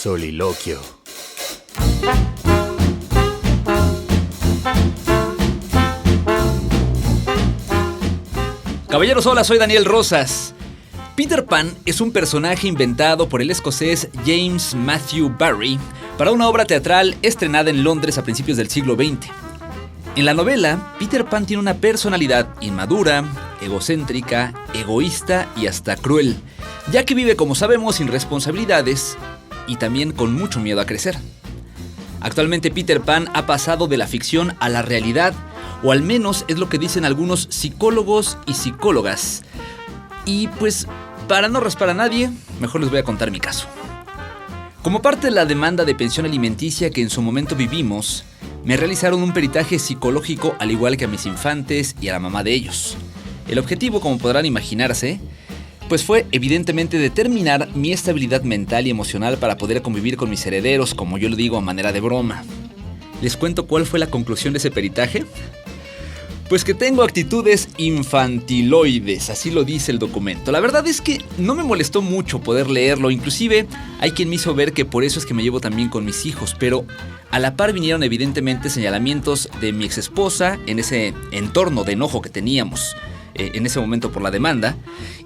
Soliloquio. Caballeros, hola, soy Daniel Rosas. Peter Pan es un personaje inventado por el escocés James Matthew Barrie para una obra teatral estrenada en Londres a principios del siglo XX. En la novela, Peter Pan tiene una personalidad inmadura, egocéntrica, egoísta y hasta cruel, ya que vive, como sabemos, sin responsabilidades y también con mucho miedo a crecer. Actualmente Peter Pan ha pasado de la ficción a la realidad, o al menos es lo que dicen algunos psicólogos y psicólogas. Y pues, para no raspar a nadie, mejor les voy a contar mi caso. Como parte de la demanda de pensión alimenticia que en su momento vivimos, me realizaron un peritaje psicológico al igual que a mis infantes y a la mamá de ellos. El objetivo, como podrán imaginarse, pues fue evidentemente determinar mi estabilidad mental y emocional para poder convivir con mis herederos, como yo lo digo a manera de broma. ¿Les cuento cuál fue la conclusión de ese peritaje? Pues que tengo actitudes infantiloides, así lo dice el documento. La verdad es que no me molestó mucho poder leerlo, inclusive hay quien me hizo ver que por eso es que me llevo también con mis hijos, pero a la par vinieron evidentemente señalamientos de mi exesposa en ese entorno de enojo que teníamos en ese momento por la demanda,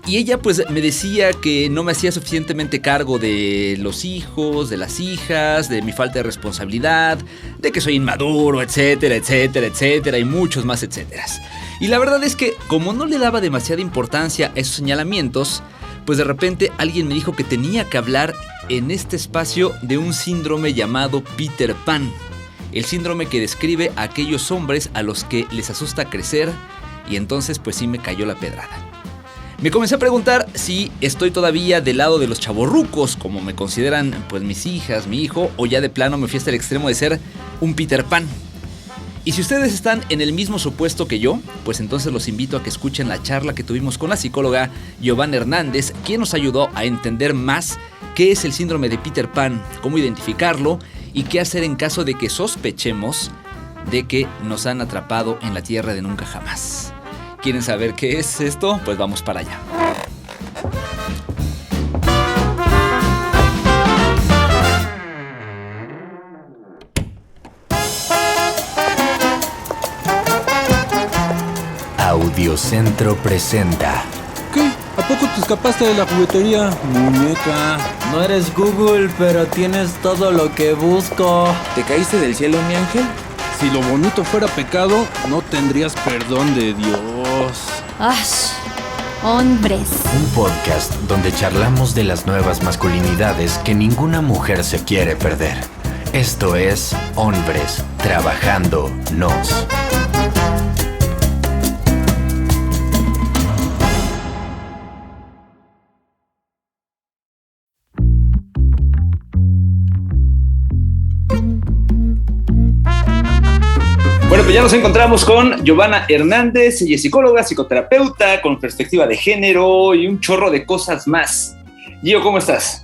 y ella pues me decía que no me hacía suficientemente cargo de los hijos, de las hijas, de mi falta de responsabilidad, de que soy inmaduro, etcétera, etcétera, etcétera, y muchos más etcéteras. Y la verdad es que como no le daba demasiada importancia a esos señalamientos, pues de repente alguien me dijo que tenía que hablar en este espacio de un síndrome llamado Peter Pan, el síndrome que describe a aquellos hombres a los que les asusta crecer. Y entonces pues sí me cayó la pedrada. Me comencé a preguntar si estoy todavía del lado de los chavorrucos, como me consideran pues mis hijas, mi hijo, o ya de plano me fui hasta el extremo de ser un Peter Pan. Y si ustedes están en el mismo supuesto que yo, pues entonces los invito a que escuchen la charla que tuvimos con la psicóloga Giovanna Hernández, quien nos ayudó a entender más qué es el síndrome de Peter Pan, cómo identificarlo y qué hacer en caso de que sospechemos de que nos han atrapado en la tierra de nunca jamás. ¿Quieren saber qué es esto? Pues vamos para allá. Audiocentro presenta. ¿Qué? ¿A poco te escapaste de la juguetería, muñeca? No eres Google, pero tienes todo lo que busco. ¿Te caíste del cielo, mi ángel? Si lo bonito fuera pecado, no tendrías perdón de Dios. ¡Ash! Hombres. Un podcast donde charlamos de las nuevas masculinidades que ninguna mujer se quiere perder. Esto es Hombres Trabajando Nos. Bueno, pues ya nos encontramos con Giovanna Hernández, ella es psicóloga, psicoterapeuta, con perspectiva de género y un chorro de cosas más. Gio, ¿cómo estás?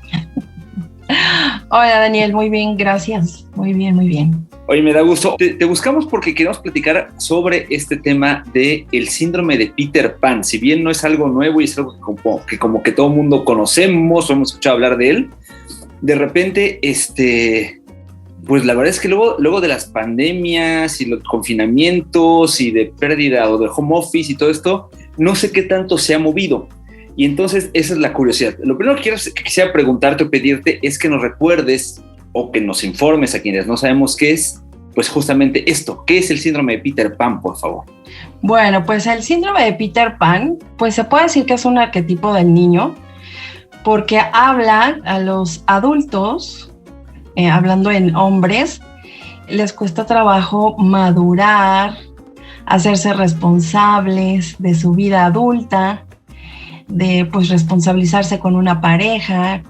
Hola Daniel, muy bien, gracias. Muy bien, muy bien. Oye, me da gusto. Te buscamos porque queremos platicar sobre este tema del síndrome de Peter Pan. Si bien no es algo nuevo y es algo que como que todo el mundo conocemos o hemos escuchado hablar de él, de repente, pues la verdad es que luego de las pandemias y los confinamientos y de pérdida o de home office y todo esto, no sé qué tanto se ha movido. Y entonces esa es la curiosidad. Lo primero que quisiera preguntarte o pedirte es que nos recuerdes o que nos informes a quienes no sabemos qué es, pues justamente esto. ¿Qué es el síndrome de Peter Pan, por favor? Bueno, pues el síndrome de Peter Pan, pues se puede decir que es un arquetipo del niño porque habla a los adultos. Hablando en hombres, les cuesta trabajo madurar, hacerse responsables de su vida adulta, de pues responsabilizarse con una pareja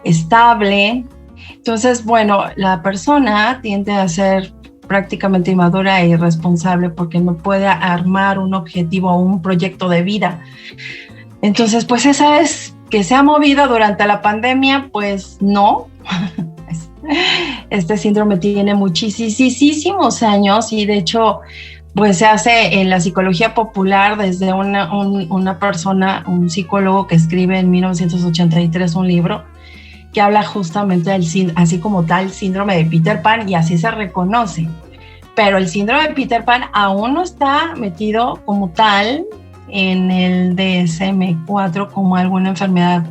estable. Entonces, bueno, la persona tiende a ser prácticamente inmadura e irresponsable porque no puede armar un objetivo o un proyecto de vida. Entonces, pues esa es que se ha movido durante la pandemia, pues no. Este síndrome tiene muchísimos años y de hecho pues se hace en la psicología popular desde una persona, un psicólogo que escribe en 1983 un libro que habla justamente así como tal, síndrome de Peter Pan, y así se reconoce. Pero el síndrome de Peter Pan aún no está metido como tal en el DSM-4 como alguna enfermedad,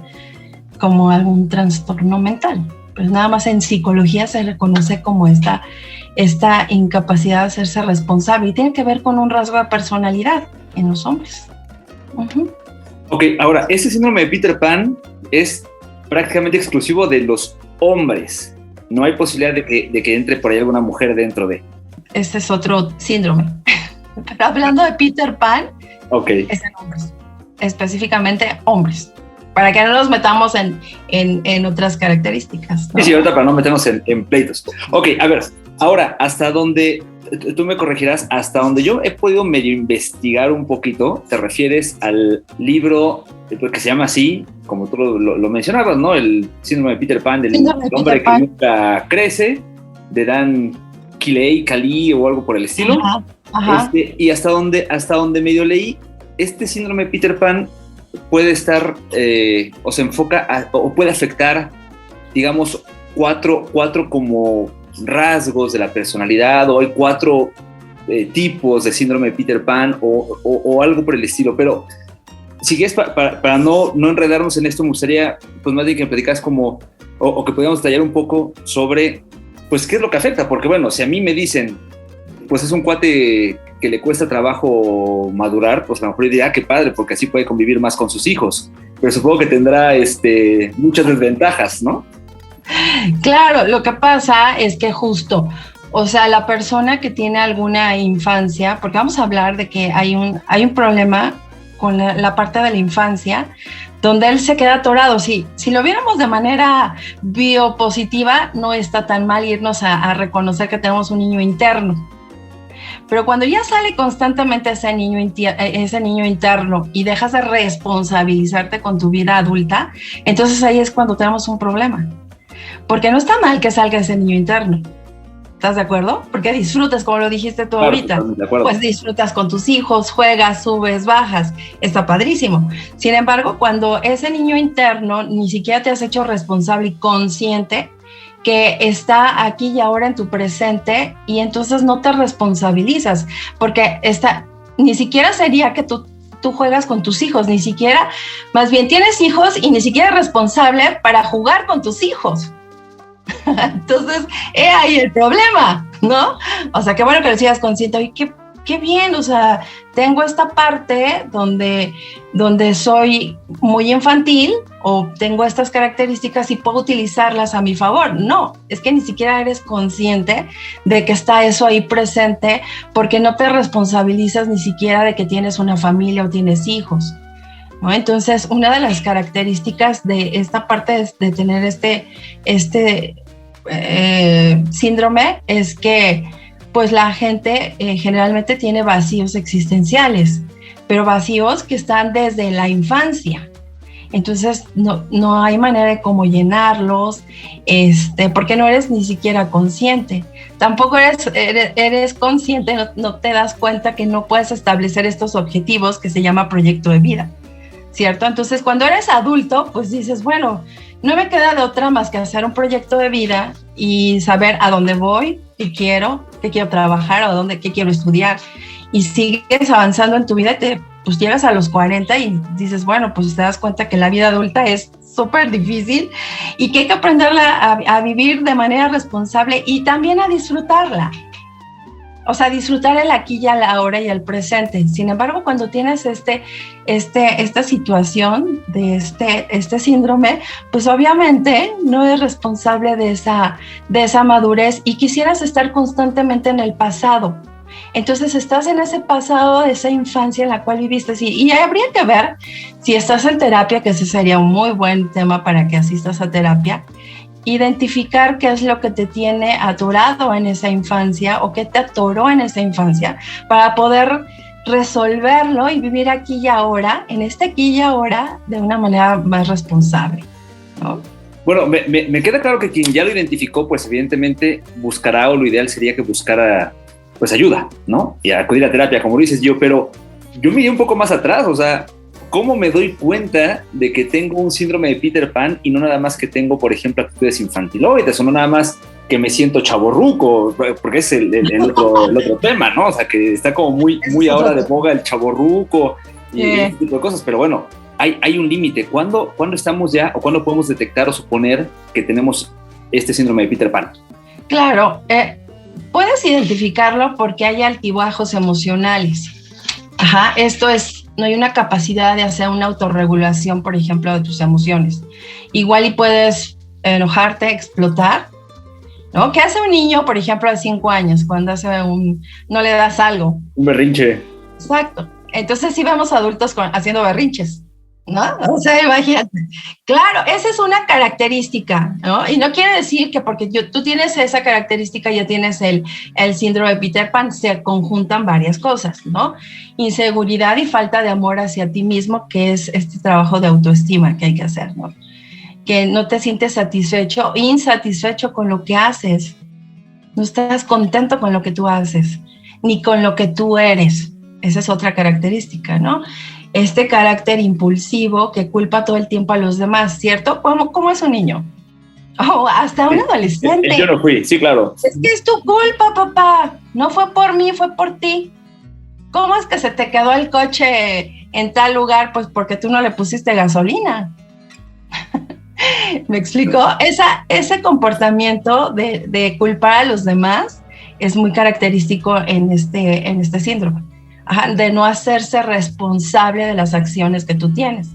como algún trastorno mental. Pues nada más en psicología se reconoce como esta incapacidad de hacerse responsable, y tiene que ver con un rasgo de personalidad en los hombres. Uh-huh. Ok, ahora, este síndrome de Peter Pan es prácticamente exclusivo de los hombres. No hay posibilidad de que entre por ahí alguna mujer dentro de. Este es otro síndrome. Pero hablando de Peter Pan, okay, es en hombres, específicamente hombres, para que no nos metamos en otras características, ¿no? Sí, ahorita para no meternos en pleitos. Ok, a ver, ahora, hasta donde, tú me corregirás, hasta donde yo he podido medio investigar un poquito, te refieres al libro que se llama así, como tú lo mencionabas, ¿no? El síndrome de Peter Pan, del hombre que nunca crece, de Dan Kali o algo por el estilo. Ajá, ajá. Y hasta donde medio leí, este síndrome de Peter Pan puede estar o se enfoca o puede afectar, digamos, cuatro como rasgos de la personalidad, o hay 4 tipos de síndrome de Peter Pan o algo por el estilo. Pero si quieres, para no enredarnos en esto, me gustaría pues más bien que platicas como o que podamos detallar un poco sobre pues qué es lo que afecta, porque bueno, si a mí me dicen pues es un cuate que le cuesta trabajo madurar, pues a lo mejor diría, qué padre, porque así puede convivir más con sus hijos, pero supongo que tendrá muchas desventajas, ¿no? Claro, lo que pasa es que justo, o sea, la persona que tiene alguna infancia, porque vamos a hablar de que hay un problema con la parte de la infancia, donde él se queda atorado. Si lo viéramos de manera biopositiva, no está tan mal irnos a reconocer que tenemos un niño interno. Pero cuando ya sale constantemente ese niño interno y dejas de responsabilizarte con tu vida adulta, entonces ahí es cuando tenemos un problema. Porque no está mal que salga ese niño interno. ¿Estás de acuerdo? Porque disfrutas, como lo dijiste tú ahorita. Pues disfrutas con tus hijos, juegas, subes, bajas. Está padrísimo. Sin embargo, cuando ese niño interno ni siquiera te has hecho responsable y consciente que está aquí y ahora en tu presente, y entonces no te responsabilizas, porque ni siquiera sería que tú juegas con tus hijos, ni siquiera, más bien tienes hijos y ni siquiera eres responsable para jugar con tus hijos. Entonces, ahí el problema, ¿no? O sea, qué bueno que lo sigas consciente. Oye, qué bien, o sea, tengo esta parte donde soy muy infantil, o tengo estas características y puedo utilizarlas a mi favor. No, es que ni siquiera eres consciente de que está eso ahí presente, porque no te responsabilizas ni siquiera de que tienes una familia o tienes hijos, ¿no? Entonces, una de las características de esta parte de tener este síndrome es que pues la gente generalmente tiene vacíos existenciales, pero vacíos que están desde la infancia. Entonces no hay manera de cómo llenarlos, porque no eres ni siquiera consciente. Tampoco eres consciente, no te das cuenta que no puedes establecer estos objetivos que se llama proyecto de vida, ¿cierto? Entonces, cuando eres adulto, pues dices, bueno, no me queda de otra más que hacer un proyecto de vida y saber a dónde voy, qué quiero trabajar, o qué quiero estudiar. Y sigues avanzando en tu vida y pues llegas a los 40 y dices, bueno, pues te das cuenta que la vida adulta es súper difícil y que hay que aprenderla a vivir de manera responsable y también a disfrutarla. O sea, disfrutar el aquí y el ahora y el presente. Sin embargo, cuando tienes esta situación de este síndrome, pues obviamente no eres responsable de esa madurez y quisieras estar constantemente en el pasado. Entonces estás en ese pasado de esa infancia en la cual viviste, y habría que ver si estás en terapia, que ese sería un muy buen tema para que asistas a terapia, identificar qué es lo que te tiene atorado en esa infancia o qué te atoró en esa infancia para poder resolverlo y vivir aquí y ahora, en este aquí y ahora, de una manera más responsable, ¿no? Bueno, me queda claro que quien ya lo identificó, pues evidentemente buscará, o lo ideal sería que buscara pues ayuda, ¿no? Y acudir a terapia, como dices yo, pero yo me iría un poco más atrás, o sea, ¿cómo me doy cuenta de que tengo un síndrome de Peter Pan y no nada más que tengo, por ejemplo, actitudes infantiloides o no nada más que me siento chavorruco? Porque es el otro tema, ¿no? O sea, que está como muy ahora de boga el chavorruco y ese tipo de cosas, pero bueno, hay un límite. ¿Cuándo estamos ya o cuándo podemos detectar o suponer que tenemos este síndrome de Peter Pan? Claro, puedes identificarlo porque hay altibajos emocionales. Ajá, esto es, no hay una capacidad de hacer una autorregulación, por ejemplo, de tus emociones. Igual y puedes enojarte, explotar, ¿no? ¿Qué hace un niño, por ejemplo, de 5 años cuando no le das algo? Un berrinche. Exacto. Entonces sí vemos adultos haciendo berrinches, ¿no? O sea, imagínate. Claro, esa es una característica, ¿no? Y no quiere decir que porque tú tienes esa característica ya tienes el síndrome de Peter Pan. Se conjuntan varias cosas, ¿no? Inseguridad y falta de amor hacia ti mismo, que es este trabajo de autoestima que hay que hacer, ¿no? Que no te sientes satisfecho, insatisfecho con lo que haces. No estás contento con lo que tú haces, ni con lo que tú eres. Esa es otra característica, ¿no? Este carácter impulsivo que culpa todo el tiempo a los demás, ¿cierto? ¿Cómo es un niño? Oh, hasta un adolescente. Yo no fui, sí, claro. Es que es tu culpa, papá. No fue por mí, fue por ti. ¿Cómo es que se te quedó el coche en tal lugar? Pues porque tú no le pusiste gasolina. ¿Me explico? Ese comportamiento de culpar a los demás es muy característico en este síndrome. Ajá, de no hacerse responsable de las acciones que tú tienes.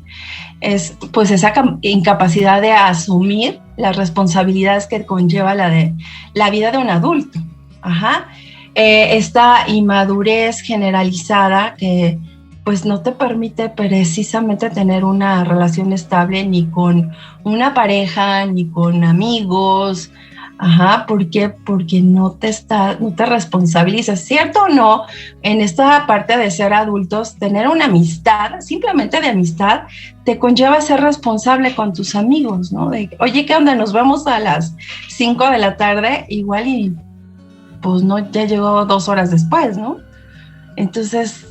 Es pues esa incapacidad de asumir las responsabilidades que conlleva la vida de un adulto. Ajá. Esta inmadurez generalizada que pues no te permite precisamente tener una relación estable ni con una pareja, ni con amigos. Ajá, ¿por qué? Porque no te responsabilizas, ¿cierto o no? En esta parte de ser adultos, tener una amistad, simplemente de amistad, te conlleva ser responsable con tus amigos, ¿no? Oye, ¿qué onda? Nos vemos a las 5 de la tarde, igual y pues no, ya llegó 2 horas después, ¿no? Entonces,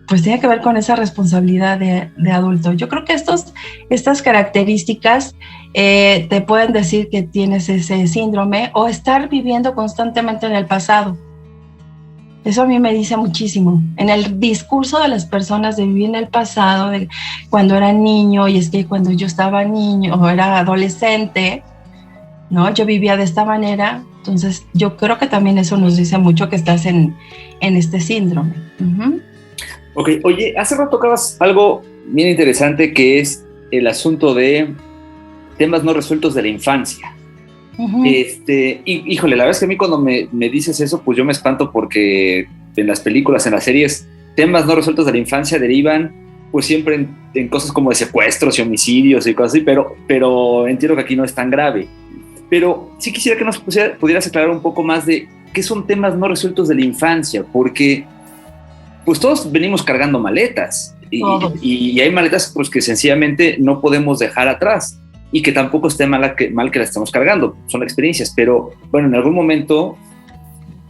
pues tiene que ver con esa responsabilidad de adulto. Yo creo que estas características te pueden decir que tienes ese síndrome o estar viviendo constantemente en el pasado. Eso a mí me dice muchísimo. En el discurso de las personas de vivir en el pasado, de cuando era niño, y es que cuando yo estaba niño o era adolescente, ¿no? Yo vivía de esta manera. Entonces, yo creo que también eso nos dice mucho que estás en este síndrome. Uh-huh. Ok, oye, hace rato tocabas algo bien interesante que es el asunto de temas no resueltos de la infancia. Uh-huh. Híjole, la verdad es que a mí cuando me dices eso, pues yo me espanto porque en las películas, en las series, temas no resueltos de la infancia derivan pues siempre en cosas como de secuestros y homicidios y cosas así, pero entiendo que aquí no es tan grave. Pero sí quisiera que nos pudieras aclarar un poco más de qué son temas no resueltos de la infancia, porque pues todos venimos cargando maletas y hay maletas pues que sencillamente no podemos dejar atrás y que tampoco esté mal que las estamos cargando, son experiencias, pero bueno, en algún momento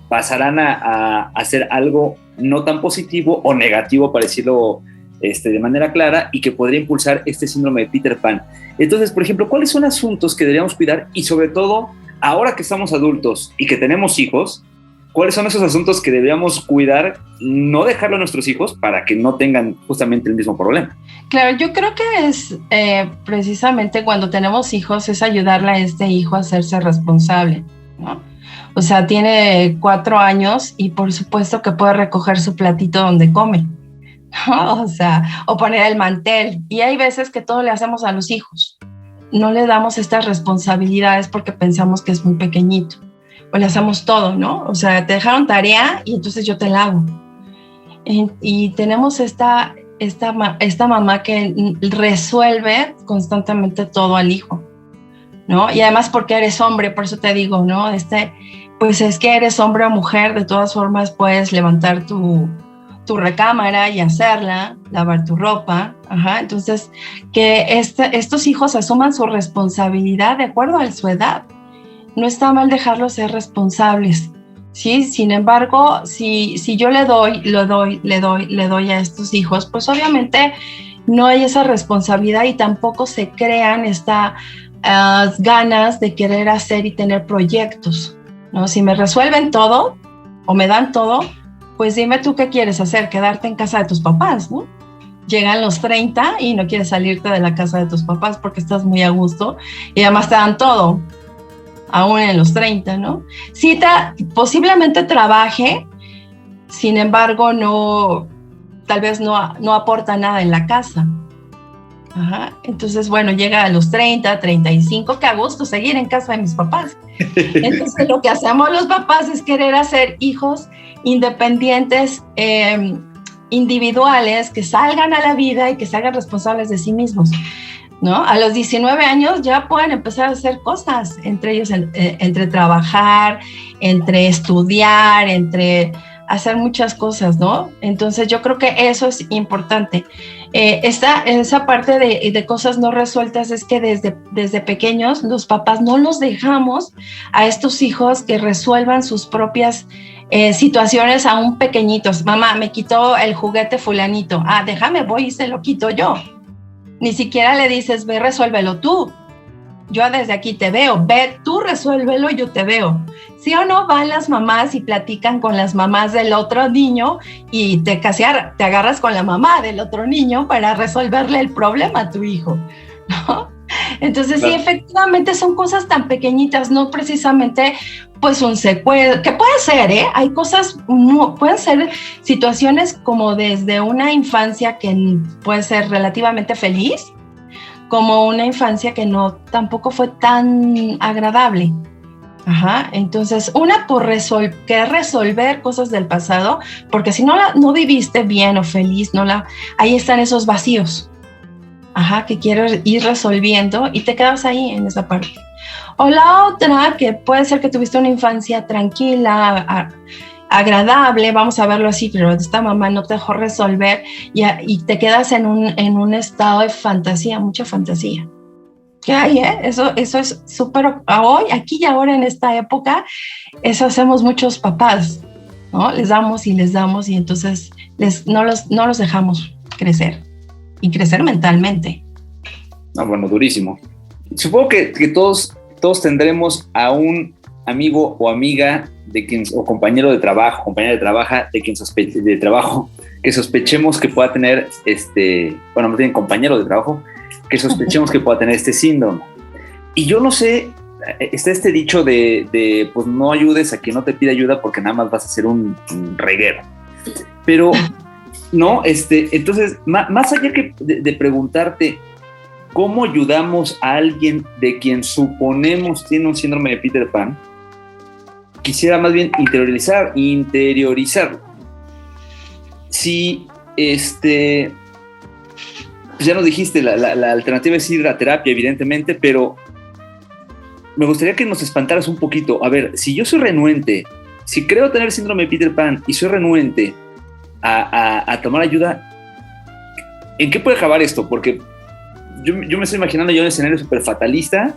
pasarán a hacer algo no tan positivo o negativo, para decirlo de manera clara, y que podría impulsar este síndrome de Peter Pan. Entonces, por ejemplo, ¿cuáles son asuntos que deberíamos cuidar? Y sobre todo, ahora que estamos adultos y que tenemos hijos, ¿cuáles son esos asuntos que deberíamos cuidar, no dejarlo a nuestros hijos para que no tengan justamente el mismo problema? Claro, yo creo que es precisamente cuando tenemos hijos, es ayudarle a este hijo a hacerse responsable, ¿no? O sea, tiene 4 años y por supuesto que puede recoger su platito donde come, ¿no? O sea, o poner el mantel. Y hay veces que todo le hacemos a los hijos. No le damos estas responsabilidades porque pensamos que es muy pequeñito. O le hacemos todo, ¿no? O sea, te dejaron tarea y entonces yo te la hago. Y tenemos esta mamá que resuelve constantemente todo al hijo, ¿no? Y además porque eres hombre, por eso te digo, ¿no? Pues es que eres hombre o mujer, de todas formas puedes levantar tu recámara y hacerla, lavar tu ropa, ajá. Entonces, que estos hijos asuman su responsabilidad de acuerdo a su edad. No está mal dejarlos ser responsables, ¿sí? Sin embargo, si yo le doy a estos hijos, pues obviamente no hay esa responsabilidad y tampoco se crean estas ganas de querer hacer y tener proyectos, ¿no? Si me resuelven todo o me dan todo, pues dime tú qué quieres hacer, quedarte en casa de tus papás, ¿no? Llegan los 30 y no quieres salirte de la casa de tus papás porque estás muy a gusto y además te dan todo, aún en los 30, ¿no? Sí, posiblemente trabaje, sin embargo, tal vez no aporta nada en la casa. Ajá. Entonces, bueno, llega a los 30, 35, que a gusto seguir en casa de mis papás. Entonces, lo que hacemos los papás es querer hacer hijos independientes, individuales, que salgan a la vida y que se hagan responsables de sí mismos, ¿no? A los 19 años ya pueden empezar a hacer cosas, entre ellos, entre trabajar, entre estudiar, entre hacer muchas cosas, ¿no? Entonces yo creo que eso es importante. Esa parte de cosas no resueltas es que desde pequeños los papás no los dejamos a estos hijos que resuelvan sus propias situaciones aún pequeñitos. Mamá, me quitó el juguete fulanito. Déjame, voy y se lo quito yo. Ni siquiera le dices, ve, resuélvelo tú. Yo desde aquí te veo, ve, tú resuélvelo, yo te veo. ¿Sí o no? Van las mamás y platican con las mamás del otro niño y te agarras con la mamá del otro niño para resolverle el problema a tu hijo, ¿no? Entonces, claro. Sí, efectivamente son cosas tan pequeñitas, no precisamente pues un secuestro, que puede ser, Hay cosas, pueden ser situaciones como desde una infancia que puede ser relativamente feliz, como una infancia que tampoco fue tan agradable. Ajá, entonces una por querer resolver cosas del pasado, porque si no viviste bien o feliz, ahí están esos vacíos, ajá, que quieres ir resolviendo y te quedas ahí en esa parte. O la otra, que puede ser que tuviste una infancia tranquila, agradable, vamos a verlo así, pero esta mamá no te dejó resolver y te quedas en un estado de fantasía, mucha fantasía. ¿Qué hay, Eso es súper, hoy, aquí y ahora en esta época, eso hacemos muchos papás, ¿no? Les damos y entonces no los dejamos crecer y crecer mentalmente. Bueno, durísimo. Supongo que todos tendremos a un amigo o amiga o compañero de trabajo, compañera de trabajo que sospechemos que pueda tener no tienen compañero de trabajo, que sospechemos que pueda tener este síndrome. Y yo no sé, está este dicho de pues no ayudes a quien no te pide ayuda porque nada más vas a ser un reguero. Pero, no, entonces, más allá que de preguntarte cómo ayudamos a alguien de quien suponemos tiene un síndrome de Peter Pan, quisiera más bien interiorizarlo. Si, pues ya nos dijiste, la alternativa es ir a terapia, evidentemente, pero me gustaría que nos espantaras un poquito. A ver, si yo soy renuente, si creo tener síndrome de Peter Pan y soy renuente a tomar ayuda, ¿en qué puede acabar esto? Porque yo me estoy imaginando un escenario súper fatalista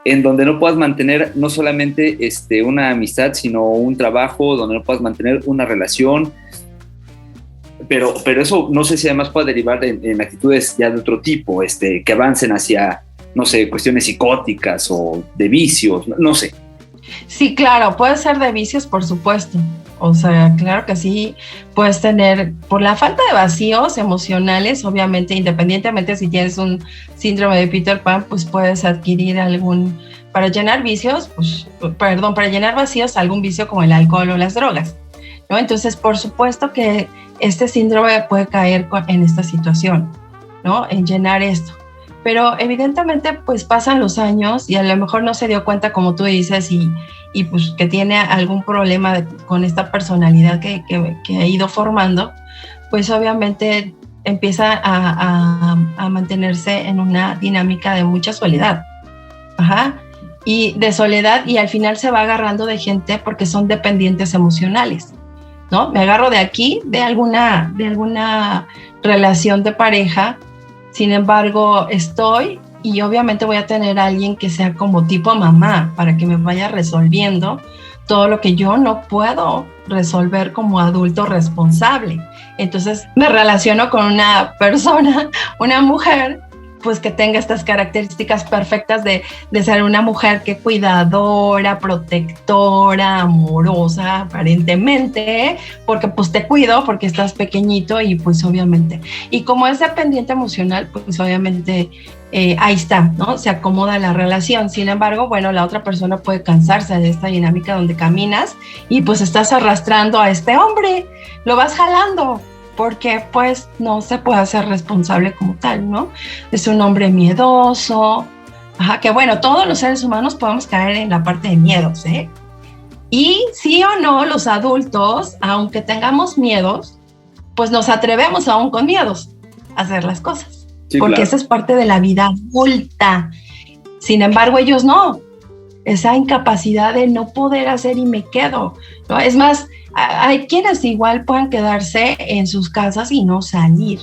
en donde no puedas mantener no solamente una amistad, sino un trabajo, donde no puedas mantener una relación. Pero eso no sé si además puede derivar en actitudes ya de otro tipo, que avancen hacia, no sé, cuestiones psicóticas o de vicios, no sé. Sí, claro, puede ser de vicios, por supuesto. O sea, claro que sí, puedes tener, por la falta de vacíos emocionales, obviamente, independientemente si tienes un síndrome de Peter Pan, pues puedes adquirir para llenar vacíos, algún vicio como el alcohol o las drogas, ¿no? Entonces, por supuesto que este síndrome puede caer en esta situación, ¿no? En llenar esto. Pero evidentemente, pues pasan los años y a lo mejor no se dio cuenta, como tú dices, y pues que tiene algún problema con esta personalidad que ha ido formando, pues obviamente empieza a mantenerse en una dinámica de mucha soledad. Ajá. Y de soledad, y al final se va agarrando de gente porque son dependientes emocionales, ¿no? Me agarro de aquí, de alguna relación de pareja, sin embargo y obviamente voy a tener a alguien que sea como tipo mamá para que me vaya resolviendo todo lo que yo no puedo resolver como adulto responsable. Entonces me relaciono con una persona, una mujer, pues que tenga estas características perfectas de ser una mujer que cuidadora, protectora, amorosa, aparentemente, porque pues te cuido porque estás pequeñito y pues obviamente. Y como es dependiente emocional, pues obviamente ahí está, ¿no? Se acomoda la relación. Sin embargo, bueno, la otra persona puede cansarse de esta dinámica donde caminas y pues estás arrastrando a este hombre, lo vas jalando, porque pues no se puede hacer responsable como tal, ¿no? Es un hombre miedoso, que bueno, todos los seres humanos podemos caer en la parte de miedos, ¿eh? Y sí o no, los adultos, aunque tengamos miedos, pues nos atrevemos aún con miedos a hacer las cosas, sí, porque claro, esa es parte de la vida adulta. Sin embargo, ellos no, esa incapacidad de no poder hacer y me quedo, ¿no? Es más, hay quienes igual puedan quedarse en sus casas y no salir.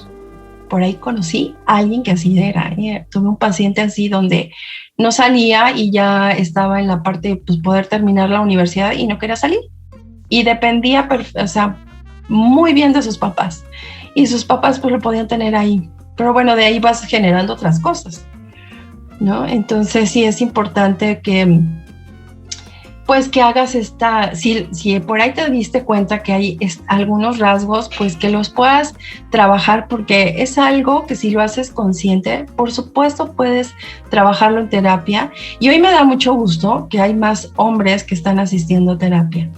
Por ahí conocí a alguien que así era. Tuve un paciente así donde no salía y ya estaba en la parte de pues, poder terminar la universidad y no quería salir. Y dependía, muy bien de sus papás. Y sus papás pues lo podían tener ahí. Pero bueno, de ahí vas generando otras cosas, ¿no? Entonces sí es importante que pues que hagas si por ahí te diste cuenta que hay algunos rasgos, pues que los puedas trabajar, porque es algo que si lo haces consciente, por supuesto puedes trabajarlo en terapia. Y hoy me da mucho gusto que hay más hombres que están asistiendo a terapia.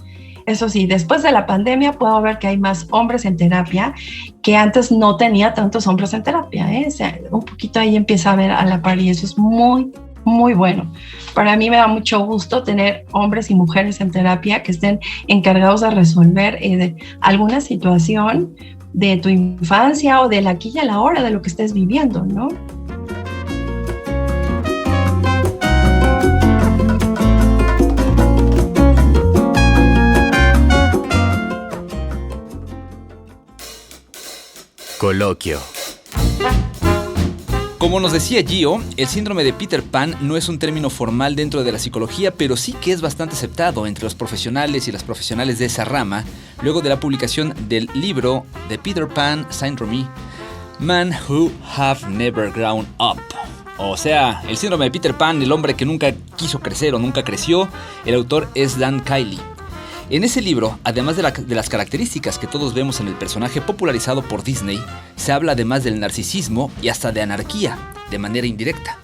Eso sí, después de la pandemia puedo ver que hay más hombres en terapia, que antes no tenía tantos hombres en terapia, ¿eh? O sea, un poquito ahí empieza a ver a la par y eso es muy, muy bueno. Para mí me da mucho gusto tener hombres y mujeres en terapia que estén encargados de resolver alguna situación de tu infancia o de la aquí y a la hora de lo que estés viviendo, ¿no? Coloquio. Como nos decía Gio, el síndrome de Peter Pan no es un término formal dentro de la psicología, pero sí que es bastante aceptado entre los profesionales y las profesionales de esa rama, luego de la publicación del libro The Peter Pan Syndrome, Man Who Have Never Grown Up. O sea, el síndrome de Peter Pan, el hombre que nunca quiso crecer o nunca creció. El autor es Dan Kiley. En ese libro, además de las características que todos vemos en el personaje popularizado por Disney, se habla además del narcisismo y hasta de anarquía, de manera indirecta.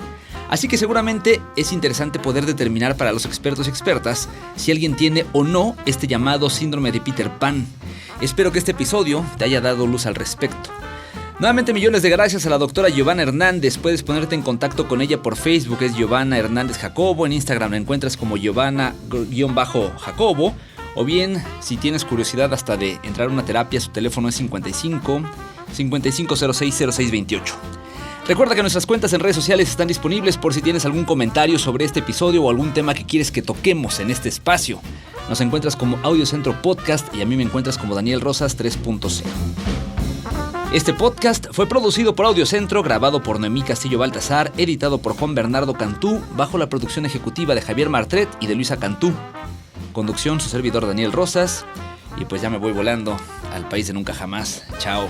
Así que seguramente es interesante poder determinar para los expertos y expertas si alguien tiene o no este llamado síndrome de Peter Pan. Espero que este episodio te haya dado luz al respecto. Nuevamente millones de gracias a la doctora Giovanna Hernández. Puedes ponerte en contacto con ella por Facebook, es Giovanna Hernández Jacobo. En Instagram la encuentras como Giovanna-Jacobo. O bien, si tienes curiosidad hasta de entrar a una terapia, su teléfono es 55-06-0628. Recuerda que nuestras cuentas en redes sociales están disponibles por si tienes algún comentario sobre este episodio o algún tema que quieres que toquemos en este espacio. Nos encuentras como Audiocentro Podcast y a mí me encuentras como Daniel Rosas 3.0. Este podcast fue producido por Audiocentro, grabado por Noemí Castillo Baltasar, editado por Juan Bernardo Cantú, bajo la producción ejecutiva de Javier Martret y de Luisa Cantú. Conducción, su servidor Daniel Rosas. Y pues ya me voy volando al país de nunca jamás. Chao.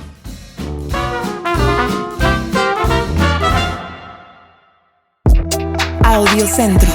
Audiocentro.